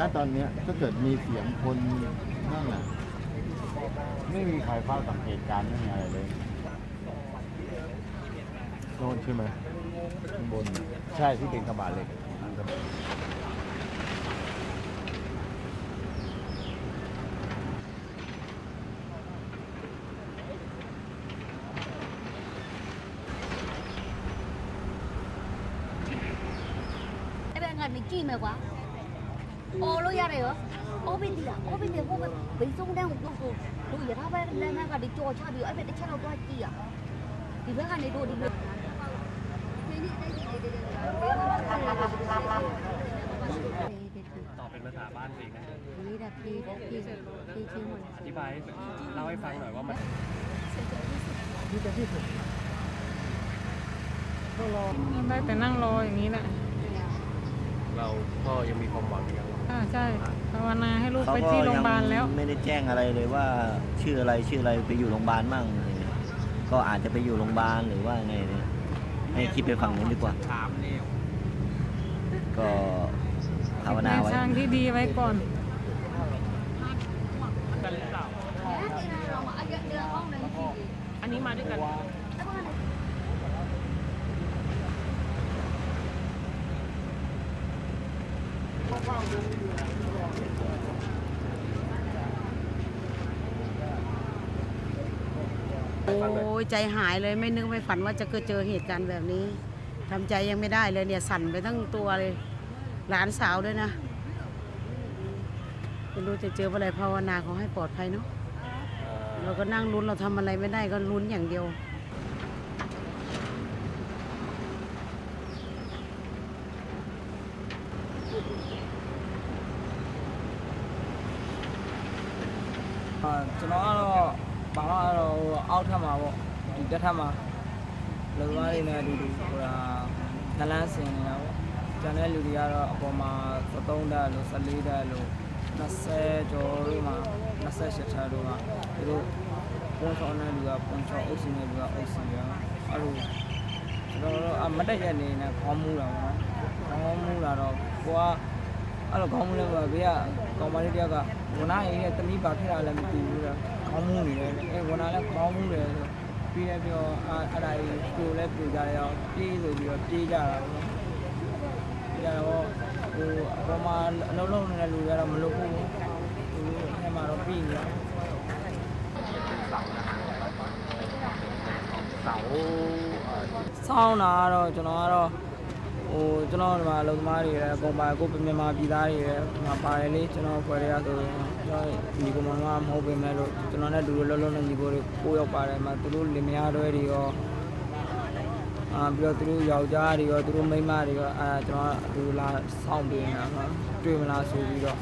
นะตอนเนี้ยถ้าเกิดมีเสียงคนนั่นน่ะไม่มีใครเฝ้าสังเกตการณ์ไม่มีอะไรเลยโน่นใช่ไหมข้างบนใช่ที่เป็นกระบะเหล็กนั่นก็你记没瓜？哦，路亚的哟，哦边的啦，哦边的我们北中间路亚他们那个的坐车的，哎边的车路多低啊，你别看你多的。ต่อเป็นภาษาบ้านจริงนะ นี่นะพี่ชื่อมัน อธิบายเล่าให้ฟังหน่อยว่ามัน ได้แต่นั่งรออย่างนี้แหละ เราพ่อยังมีความหวังอย่าง ใช่ภาวนาให้ลูกไปที่โรงพยาบาลแล้ว ไม่ได้แจ้งอะไรเลยว่าชื่ออะไรไปอยู่โรงพยาบาลมั่งอะไรเงี้ยก็อาจจะไปอยู่โรงพยาบาลหรือว่าไงเนี่ยให้คิดไปฝั่งนู้นดีกว่าก็ภาวนาไว้ ทางที่ดีไว้ก่อน อันนี้มาด้วยกัน โอ้ยใจหายเลยไม่นึกไม่ฝันว่าจะเจอเหตุการณ์แบบนี้ทำใจยังไม่ได้เลยเนี่ยสั่นไปทั้งตัวเลยหลานสาวด้วยนะไม่รู้จะเจออะไรภาวนาขอให้ปลอดภัยเนาะเราก็นั่งลุ้นเราทำอะไรไม่ได้ก็ลุ้นอย่างเดียวကျွန်တော်ကတော့ဘာမှတော့အောက်ထပ်မှာပေါ့ဒီတက်ထပ်မှာလူသားတွေနဲ့အတူတူဟိုဒါနလန်းဆင်နေတာပေါ့ကျန်တဲ့လူတွေကတော့အပေါ်မှာ73တက်လို့14တက်လို့20ကျော်တို့မှာ28ထပ်တို့မှာသူတို့ပုံချောင်းတဲ့လူကပုံချောင်းအုပ်စုနဲ့လူကအုပ်စုရအဲ့လိုကျွန်တော်တို့မတက်ရနေနဲ့ခေါင်းမူးတာပေါ့ခေါင်းမူးလာတော့ကိုကအဲ့လိုခေါင်းမူးလဲဘေးကကောင်မလေးတယောက်ကဝန်နာရေးနဲ့တမိပါဖြစ်တာလည်းမသိဘူးလေခေါင်းမူးနေတယ်အဲဝန်နာလည်းခေါင်းမူးတယ်ဆိုပြီးလည်းပြောအဲ့ဒါကြီးကိုလည်းပြကြရအောင်ပြေးဆိုပြီးတော့ပြေးကြတာပေါ့ကြတော့ဟိုအပေါ်မှာအလုံးလုံးနေတဲ့လူတွေကတော့မလုပ်ဘူးသူအဲမှာတော့ပြီးနေတယ်ဆောင်းတာကတော့ကျွန်တော်ကတော့ဟိုကျွန်တော်ဒီမှာအလုပ်သမားတွေလည်းအကုန်ပါကိုမြန်မာပြည်သားတွေလည်းဒီမှာပါတယ်လေကျွန်တော်ဖွဲ့ရဆိုရင်ကျွန်တော်ဒီကောင်မမဟုတ်ပေမဲ့လို့ကျွန်တော်နဲ့ဒူလုံးလုံးနဲ့ညီကိုတွေကိုရောက်ပါတယ်မှာသူတို့လင်မယားတွေရောပြီးတော့သူတို့ယောက်ျားတွေရောသူတို့မိန်းမတွေရောကျွန်တော်ဒူလာစောင့်ပေးနေတာတွေ့မလားဆိုပြီးတော့